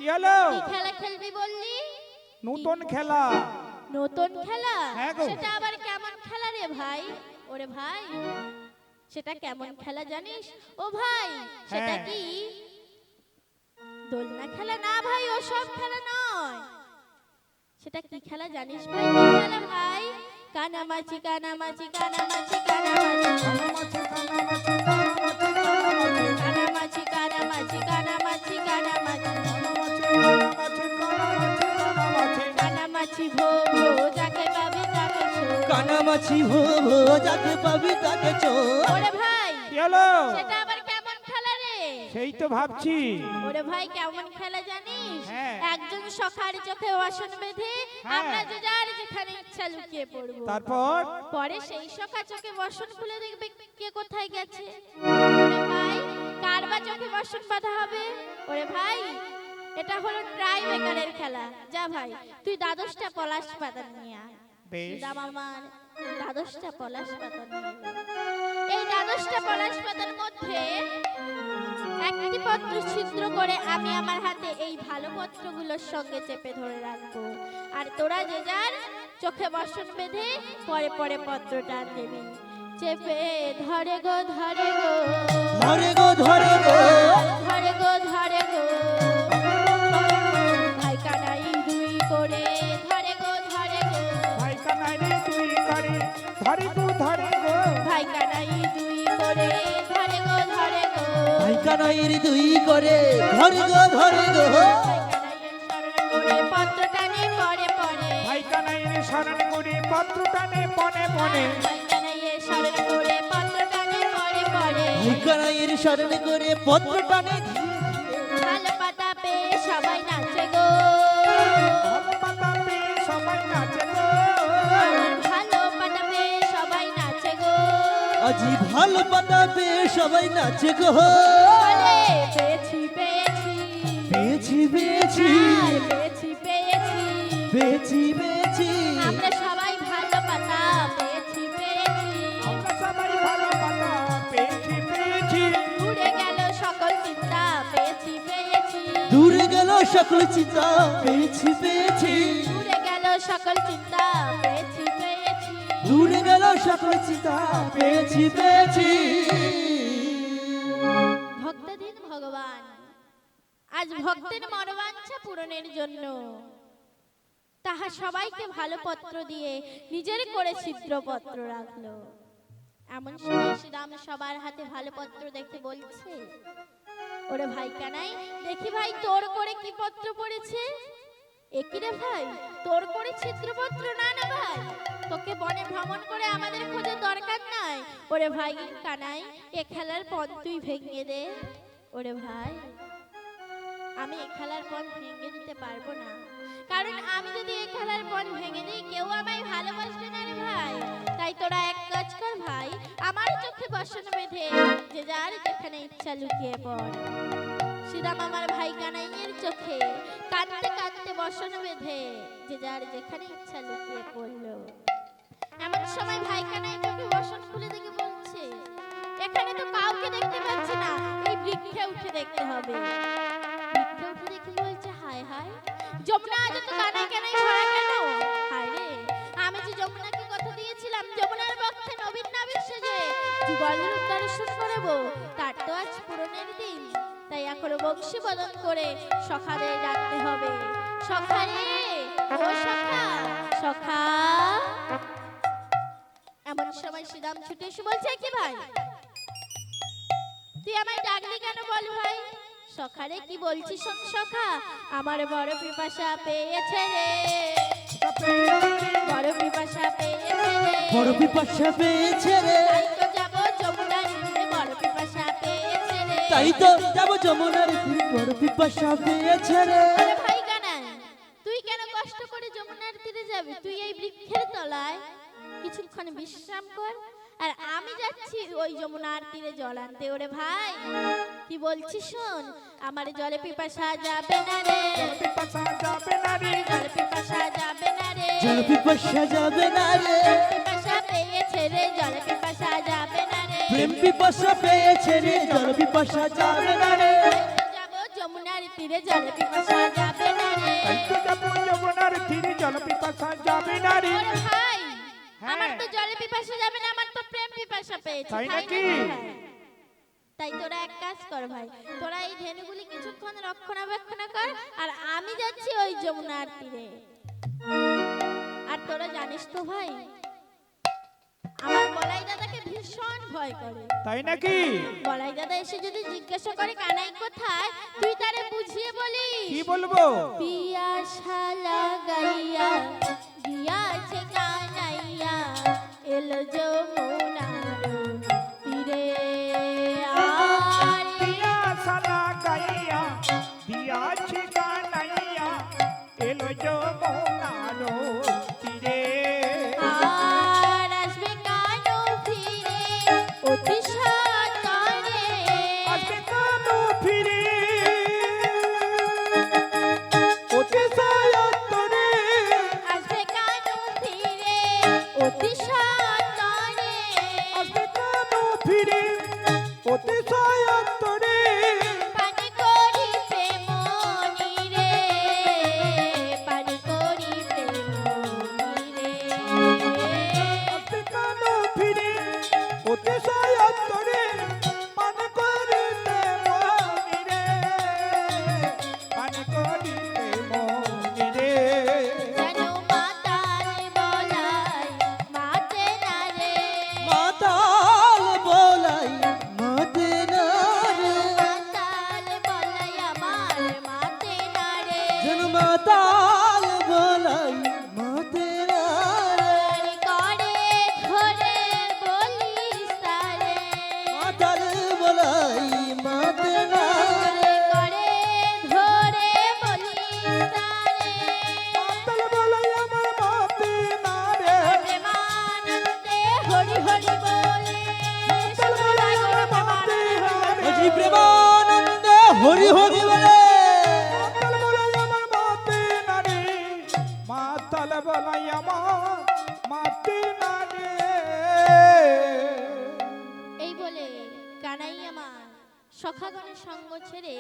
কি হলো? কি খেলা খেলবি বললি? নতুন খেলা। নতুন খেলা? হ্যাঁ গো। সেটা আবার কেমন খেলা রে ভাই? ওরে ভাই, সেটা কেমন খেলা জানিস? ও ভাই, সেটা হ্যাঁ। কি দোলনা খেলা? না ভাই, ও সব খেলা নয়। সেটা কি খেলা জানিস ভাই? কি খেলা ভাই? কানামাছি কানামাছি কানামাছি কানামাছি কানামাছি কানামাছি কানামাছি কানামাছি কানামাছি ভো ভো যাকে পাবি তাকে ছো। কানামাছি ভো ভো যাকে পাবি তাকে চো। ওরে ভাই, কি হলো? সেটা আবার কেমন খেলা রে? সেই তো ভাবছি। ওরে ভাই, কেমন খেলা জানিস? হ্যাঁ। একজন সখার চোখে বাসন বেঁধে হ্যাঁ। আমরা যে যার যেখানে ইচ্ছা লুকিয়ে পড়বো। তারপর পরে সেই সখা চোখে বাসন খুলে দেখবে কে কোথায় গেছে। ওরে ভাই, কার বা চোখে বাসন বাঁধা হবে? ওরে ভাই, এটা হলো ট্রাই বেকারের খেলা। যা ভাই, তুই দ্বাদশটা পলাশ পাতা নিয়ে আয়। বেশ। দাম আমার দ্বাদশটা পলাশ পাতা নিয়ে এলো। এই দ্বাদশটা পলাশ পাতার মধ্যে একটি পত্র ছিদ্র করে আমি আমার হাতে এই ভালো পত্রগুলোর সঙ্গে চেপে ধরে রাখবো। আর তোরা যে যার চোখে বাসন বেঁধে পরে পরে পত্রটা দেবি। চেপে ধরে গো ধরে গো ধরে গো ধরে গো ধরে গো ধরে গো ভাই কানাই দুই করে ধরে গো ধরে গো ভাই কানাই রে তুই করে ধরে গো ধরে গো। ভাই কানাই দুই করে ধরে গো ধরে গো ভাই কানাইয়ের দুই করে ধরে গো ধরে গো। ভাই কানাই রে শরণ করে পত্র টানে পনে পনে। ভাই কানাইয়ের শরণ করে পত্র টানে ভালো পাতা পেয়ে সবাই নাচে গো ভালো পাতা পেয়ে সবাই নাচে গো। ভালো পাতা পেয়ে সবাই নাচে গো আজি ভালো পাতা পেয়ে সবাই নাচে গো। বলে পেয়েছি পেয়েছি পেয়েছি পেয়েছি আর পেয়েছি পেয়েছি পেয়েছি পেয়েছি আমরা সবাই ভালো পাতা পেয়েছি পেয়েছি আমরা সবাই ভালো পাতা পেয়েছি পেয়েছি। উড়ে গেল সকল চিন্তা পেয়েছি পেয়েছি দূরে গেল সকল চিন্তা পেয়েছি পেয়েছি উড়ে গেল সকল চিন্তা পেয়েছি পেয়েছি দূরে গেল সকল চিন্তা পেয়েছি পেয়েছি। ভক্তদিন ভগবান আজ ভক্তের মনোবাঞ্ছা পূরণের জন্য তাহা সবাইকে ভালো পত্র দিয়ে নিজের করে ছিদ্র পত্র রাখলো। এমন সময় শ্রীরাম সবার হাতে ভালো পত্র দেখে বলছে, ওরে ভাই কানাই, দেখি ভাই তোর করে কি পত্র পড়েছে। একই রে ভাই, তোর করে ছিদ্রপত্র? না না ভাই, তোকে বনে ভ্রমণ করে আমাদের খোঁজার দরকার নাই। ওরে ভাই কানাই, এ খেলার পথ তুই ভেঙে দে। ওরে ভাই, আমি এ খেলার পথ ভেঙে দিতে পারবো না, কারণ আমি যদি এ খেলার পথ ভেঙে দিই কেউ আমায় ভালোবাসবে না রে ভাই। তাই তোরা এক কাজ কর ভাই, আমার চোখে বাসন বেঁধে যে যার যেখানে ইচ্ছা লুকিয়ে পড়। শ্রীরাম আমার ভাই কানাইয়ের চোখে কাঁদতে কাঁদতে বসন বেঁধে যে যার যেখানে ইচ্ছা লুকিয়ে পড়লো। এমন সময় ভাই কানাই চোখে বসন খুলে দেখে বলছে, এখানে তো কাউকে দেখতে পাচ্ছি না, এই বৃক্ষে উঠে দেখতে হবে। বৃক্ষে উঠে দেখে বলছে, হায় হায়, যমুনা আজ তো কানাই কানাই ভরা কেন? হায় রে, আমি যে যমুনাকে কথা দিয়েছিলাম যমুনার বক্ষে নবীন নাবিক সেজে যুগল রূপ দর্শন করবো, তার তো আজ পূরণের দিন। তাই এখন বংশী বদন করে সখাদের ডাকতে হবে। সখা রে, ও সখা, সখা। এমন সময় শ্রীরাম ছুটে এসে বলছে, কি ভাই তুই আমায় ডাকলি কেন বল ভাই? সখা রে, কি বলছিস শোন সখা, আমার বড় পিপাসা পেয়েছে রে, বড় পিপাসা পেয়েছে রে, বড় পিপাসা পেয়েছে রে, তাই তো যাব যমুনার তীরে, বড় পিপাসা পেয়েছে রে, তাই তো যাব যমুনার তীরে, বড় পিপাসা পেয়েছে রে। আরে ভাই কানাই, তুই কেন কষ্ট করে যমুনার তীরে যাবি? তুই এই বৃক্ষের তলায় কিছুক্ষণ বিশ্রাম কর, আর আমি যাচ্ছি ওই যমুনার তীরে জল আনতে। ওরে ভাই, কি বলছিস শোন, আমার জলে পিপাসা যাবে না রে, পিপাসা যাবে না রে, জলে পিপাসা যাবে না রে, জল পিপাসা যাবে না রে, পিপাসা পেয়েছে রে, জলে পিপাসা যাবে না রে, প্রেম পিপাসা পেয়েছে রে, জল পিপাসা যাবে না রে। যাব যমুনার তীরে, জলে পিপাসা জলের পিপাসা যাবে না, আমার তো প্রেম পিপাসা পেয়েছে, তাই তাই নাকি? নাকি ভাই? তাই তোরা এক কাজ কর ভাই, তোরা এই ধেনুগুলি কিছুক্ষণ রক্ষণাবেক্ষণ কর, আর আমি যাচ্ছি ওই যমুনার তীরে। আর তোরা জানিস তো ভাই, আমার বলাই দাদাকে ভীষণ ভয় করে। তাই নাকি? বলাই দাদা এসে যদি জিজ্ঞাসা করে কানাই কোথায়, তুই তারে বুঝিয়ে বলিস কি বলবো? পিয়াসা লাগাইয়া গিয়াছে কানাইয়া, এলো যমুনার তীরে। আর পিয়াসা লাগাইয়া দিয়াছি কানাইয়া, এলো যমুনার তীরে। আর আসবে কানো ফিরে অতি সাতরে, আসবে কানো ফিরে অতি সায়ন্তরে, আসবে কানো ফিরে অতি সাতরে। আসবে কানো ফিরে অতি সায়ন্তরে। পানি করি প্রেম নীরে, পানি করি প্রেম নীরে। আসবে কানো ফিরে অতি সায়ন্তরে, পান করিতে মনিরে, পান করিতে মনিরে। যেন মাতাল বলাই মাতে না রে, মাতাল বলাই মাতে না রে, মাতাল বলাই আমার মাতে না রে। যেন মাতাল বলাই মাতে না রে, করে ধরে বলিস তারে, মাতাল বলাই মাতে না রে, করে ধরে বলিস তারে। মাতাল বলাই আমার মাতে না রে, প্রেমানন্দে হরি হরি বলে, মাতাল বলাই আমার মাতে না রে, আজি প্রেমানন্দে হরি হরি বলে, মাতাল বলাই আমার মাতে না রে, মাতাল বলাই আমার মাতে না রে। এই বলে কানাই আমার সখাগণের সঙ্গ ছেড়ে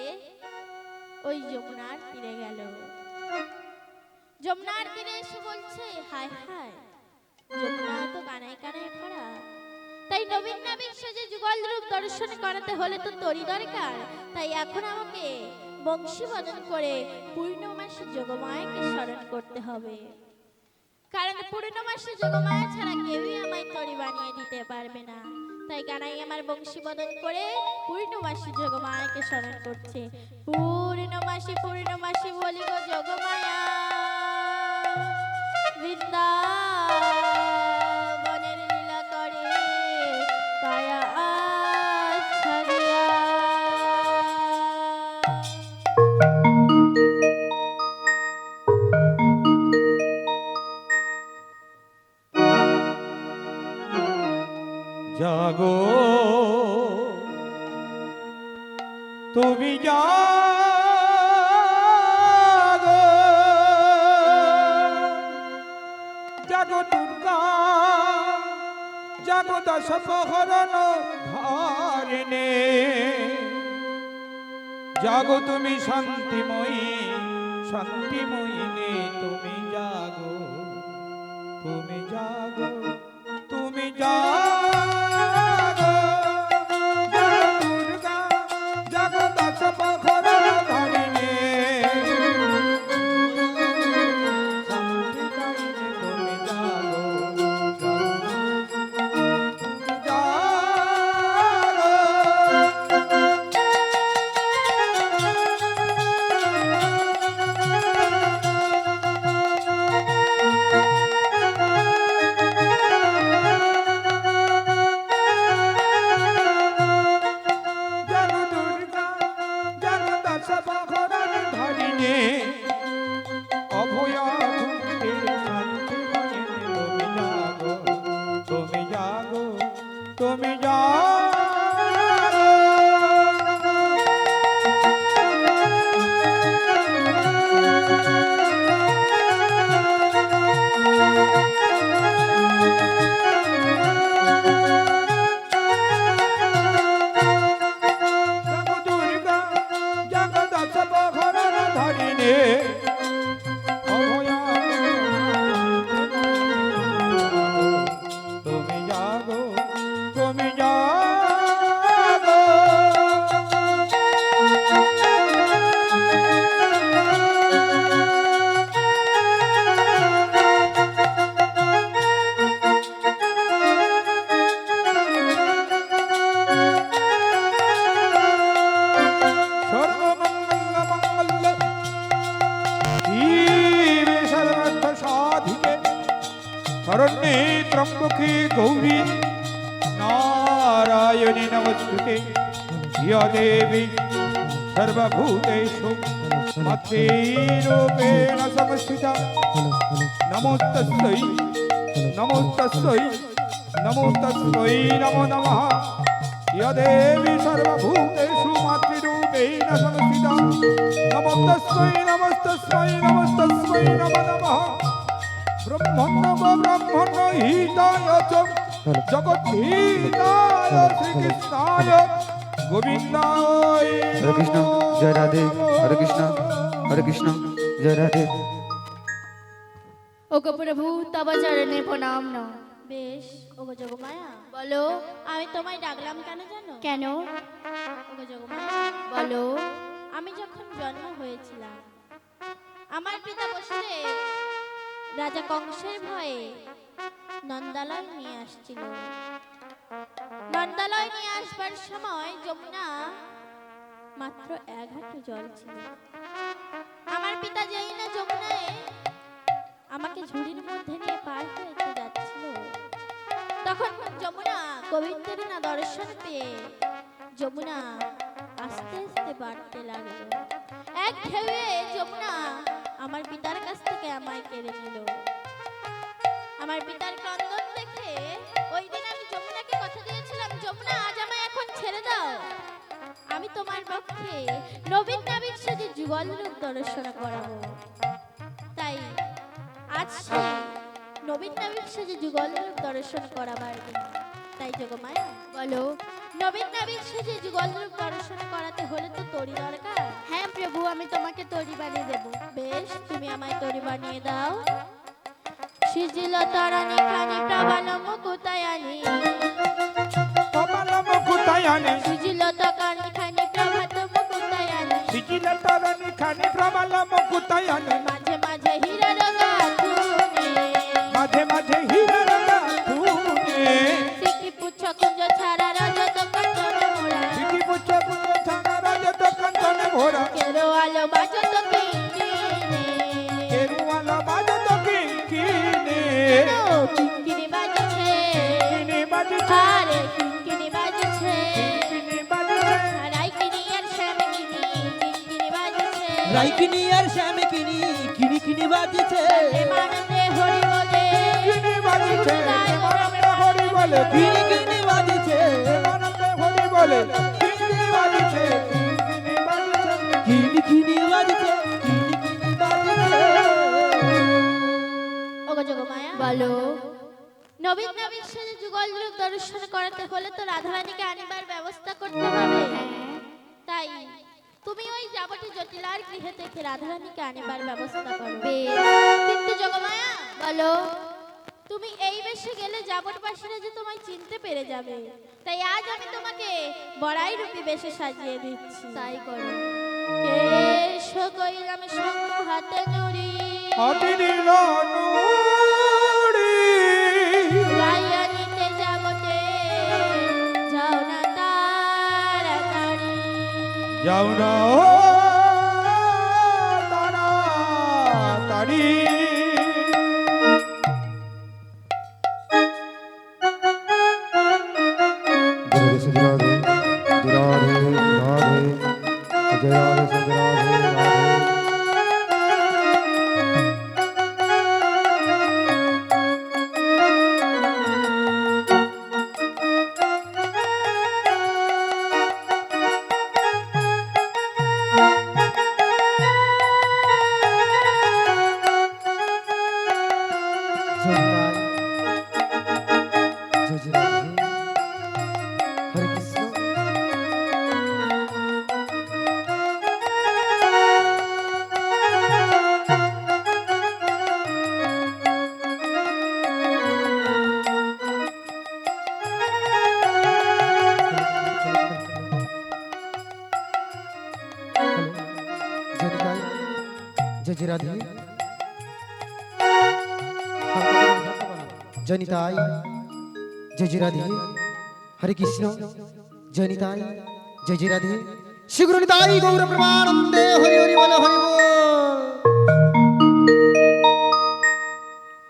ওই যমুনার তীরে গেল। যমুনার তীরে এসে বলছে, হায় হায়, যমুনা তো কানাই কানাই ভরা, তাই নবীন নবীন সেজে যুগল রূপ দর্শন করাতে হলে তো তোরই দরকার। তাই এখন আমাকে বংশী বদন করে পূর্ণমাসী যোগমায়াকে স্মরণ করতে হবে, কারণ পূর্ণমাসী যোগমায়া ছাড়া কেউই আমায় তরি বানিয়ে দিতে পারবে না। তাই কানাই আমার বংশী বদন করে পূর্ণমাসী যোগমায়াকে স্মরণ করছে। পূর্ণমাসী পূর্ণমাসী বলি গো যোগমায়া, বৃন্দাবনের লীলা করে কায়া আচ্ছাদিয়া। জাগো তুমি জাগো, জাগো দুর্গা, জাগো দশ প্রহরণ ধারিণে, জাগো তুমি শান্তিময়ী, শান্তিময়ীনে তুমি জাগো, তুমি জাগো, তুমি জাগো, জাগো দুর্গা, জাগো দশ প্রহরণ ধারিণে, শান্তিদায়িনী তুমি জাগো, জাগো দুর্গা, জাগো দশ প্রহরণ ধারিণে, অভয় ভূমিতে শান্তি বাহিনী তুমি জাগো, তুমি জাগো, তুমি জাগো। জাগো দুর্গা, জাগো দশ প্রহরণ ধারিণে, शरण्ये त्र्यंबके गौरी नारायणी नमस्तुते या देवी सर्वभूतेषु मत्रूपेण संस्थिता नमोस्तस्यै नमोस्तस्यै नमोस्तस्यै नमो नमः या देवी सर्वभूतेषु मातृरूपेण संस्थिता नमोस्तस्यै नमोस्तस्यै नमोस्तस्यै नमो नमः ब्रह्मण्य हिताय च जगद्धिताय श्रीकृष्णाय गोविन्दाय हरे कृष्ण जय राधे हरे कृष्ण जय राधे ওগো প্রভু তব চরণে প্রণাম ন বেশ ওগো যোগমায়া বলো আমি তোমায় ডাকলাম কেন জানো কেন ওগো যোগমায়া বলো আমি যখন জন্ম হয়েছিলাম আমার পিতা বসুদেব রাজা কংসের ভয়ে নন্দালয় নিয়ে আসছিল নন্দালয় নিয়ে আসবার সময় যমুনা মাত্র এক হাঁটু জল ছিল আমার পিতা যেই না যমুনায় আমাকে ঝুড়ির মধ্যে নিয়ে পার হয়ে যাচ্ছিল তখন যমুনা গোবিন্দের না দর্শন পেয়ে যমুনা আস্তে আস্তে বাড়তে লাগলো এক ঢেউয়ে যমুনা আমার পিতার কাছ থেকে আমায় কেড়ে নিল আমার পিতার ক্রন্দন দেখে ওই দিন আমি যমুনাকে কথা দিয়েছিলাম যমুনা আজ আমায় এখন ছেড়ে দাও আমি তোমার পক্ষে নবীন নাবিক সেজে যুগল রূপ দর্শন করাবো তাই আজ সেই নবীন নাবিক সেজে যুগল রূপ দর্শন করাবার দিন তাই যোগমায়া বলো নবীন নাবিক সেজে যুগল রূপ দর্শন করাতে হলে তো তরি দরকার হ্যাঁ প্রভু আমি তোমাকে তরি বানিয়ে দেব বেশ তুমি আমায় তরি বানিয়ে দাও সিজিল তরণী খানি প্রবল মুকুতায়ানি প্রবল মুকুতায়ানি সিজিল তরণী খানি প্রভাত মুকুতায়ানি সিজিল তরণী খানি প্রবল মুকুতায়ানি মাঝে মাঝে হীরার গাথুনি মাঝে মাঝে হীরার গাথুনি সিকি পুচ্ছ কুঞ্জ ছাড়া রজত কঞ্চনে মোরা সিকি পুচ্ছ কুঞ্জ ছাড়া রজত কঞ্চনে মোরা কেরো আলো বাজত কিঙ্কিনি কেরুয়ালা বাজত কিঙ্কিনি কিঙ্কিনি বাজছে কিঙ্কিনি বাজছে আরে কিঙ্কিনি বাজছে কিঙ্কিনি বাজছে রাইকিনি আর শ্যামকিনি কিঙ্কিনি বাজছে রাইকিনি আর শ্যামে কিনি কিনি কিনি বাজিছে মানতে হরি বলে কিঙ্কিনি বাজছে মরমে হরি বলে কিনি কিনি বাজিছে মরমে হরি বলে কিঙ্কিনি বাজছে কিঙ্কিনি বাজছে কিনি কিনি বাজিছে কিনি কিনি বাজিছে ওগো যোগমায়া বলো নবীন নাবিক সেজে যুগল রূপ দর্শন করাতে হলে তো রাধারানীকে আনিবার ব্যবস্থা করতে হবে তাই তুমি ওই যাবটি জটিলার গৃহে থেকে রাধারানীকে আনিবার ব্যবস্থা করবে কিন্তু যোগমায়া বলো তুমি এই বেশে গেলে যাবটবাসীরা যে তোমায় চিনতে পেরে যাবে তাই আজ আমি তোমাকে বড়াই রূপী বেশে সাজিয়ে দিচ্ছি তাই করো কেশ কইলাম সঙ্গ হাতে নুড়ি হাতে দিল নুড়ি রায়ানিতে যাবতে যাও না তাড়াতাড়ি যাও না তাড়াতাড়ি राधे राधे राधे जय राधे राधे राधे हरे कृष्ण जय जय राधे जनिताई जय जय राधे हरे कृष्ण जनिताई जय जय राधे शीघ्र निताई गौर प्रमानंदे हरि हरि बोल हरि बोल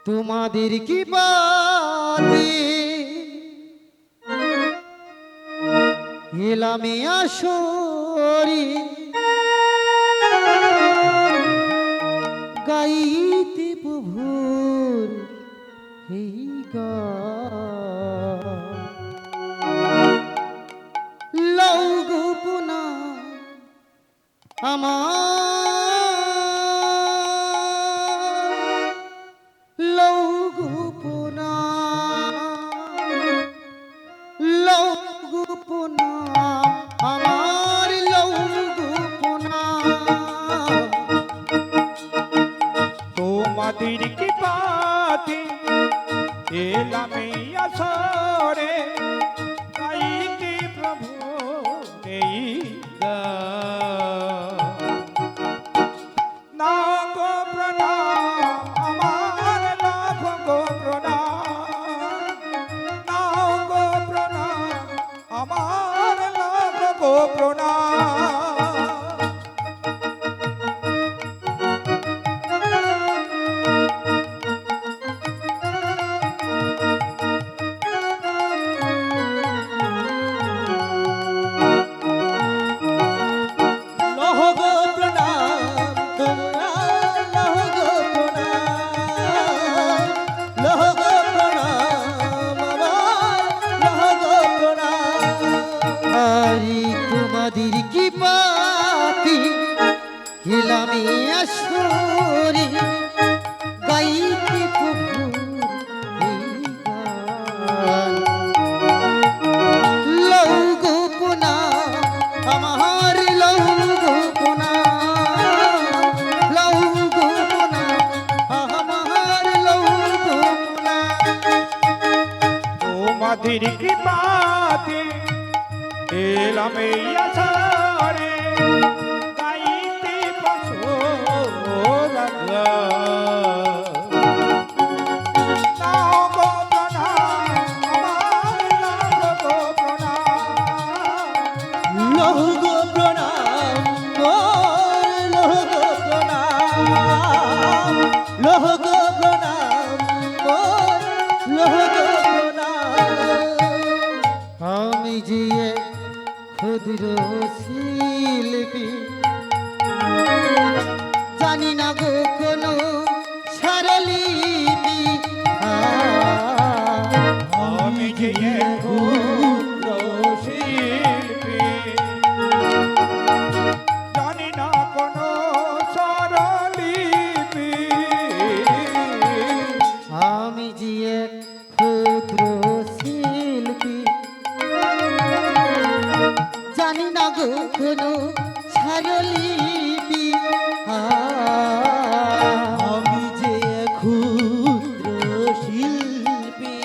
तुम्हारे তোমাদের কি পাতে এলামে আসরি গাইতে প্রভুর এই গান লও গোপনা আমার লও গোপনা লও গোপনা আমার লও গোপনা তোমাদের কি পাতে এলামে আসরে গাইতে প্রভু এই গান। নাও গো প্রণাম আমার লাখ গো প্রণাম, নাও গো প্রণাম আমার লাখ গো প্রণাম। লহ গো প্রণাম তোমরা, লহ গো প্রণাম, লহ গো প্রণাম আমার, লহ গো প্রণাম। আরে তোমাদের কি পাতি এলামে আসরে গাইতে প্রভুর এই গান। লও গোপনা আমার লও গোপনা, লও গোপনা আমার লও গোপনা। তোমাদের কৃপাতে এলামে আসরে গাইতে পশুরা নাও গো প্রণাম আমার লাখ গো প্রণাম। লহ গো প্রণাম মোর, লহ গো প্রণাম, লহ গো প্রণাম মোর, লহ গো প্রণাম। আমি যে এক ক্ষুদ্র শিল্পী জানি না গো কোনো স্বরলিপি আমি যে এক ক্ষুদ্র শিল্পী জানি না কোনো স্বরলিপি। আমি যে এক ক্ষুদ্র শিল্পী জানি না গো কোনো স্বরলিপি আমি যে ক্ষুদ্র শিল্পী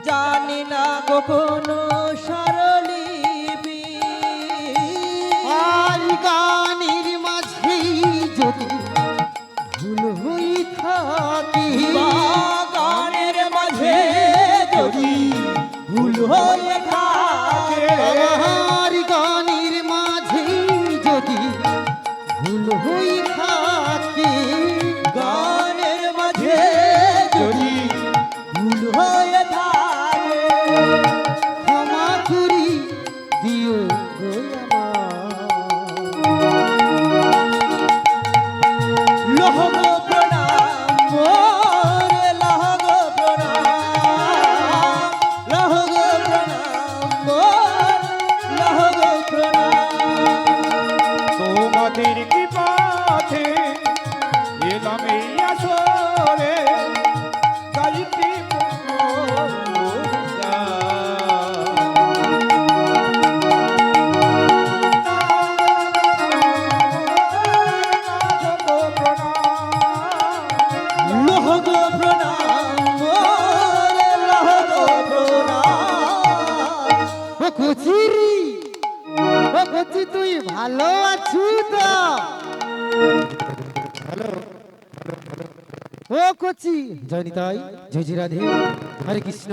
জানি না গো কোনো স্বরলিপি। আর গানের মাঝে যদি ভুল হই থাকি গানের মাঝে যদি ভুল হয়ে থাকে, আমার গানের মাঝে যদি ভুল হই থাকি গানের মাঝে যদি ভুল হয়ে থাকে, ক্ষমা করি দিও গো আমার। লহ গো প্রণাম মোর, লহ গো প্রণাম, লহ গো প্রণাম মোর, লহ গো প্রণাম। তোমাদের কৃপাতে এলামে আসরে গাইতে পশুরা লহ গো প্রণাম মোর, লহ গো প্রণাম। ও কচিরি, ও কচি তুই ভালো আছু তো? হ্যালো ও কচি, জয় নিতাই, জয় জি রাধে, হরে কৃষ্ণ।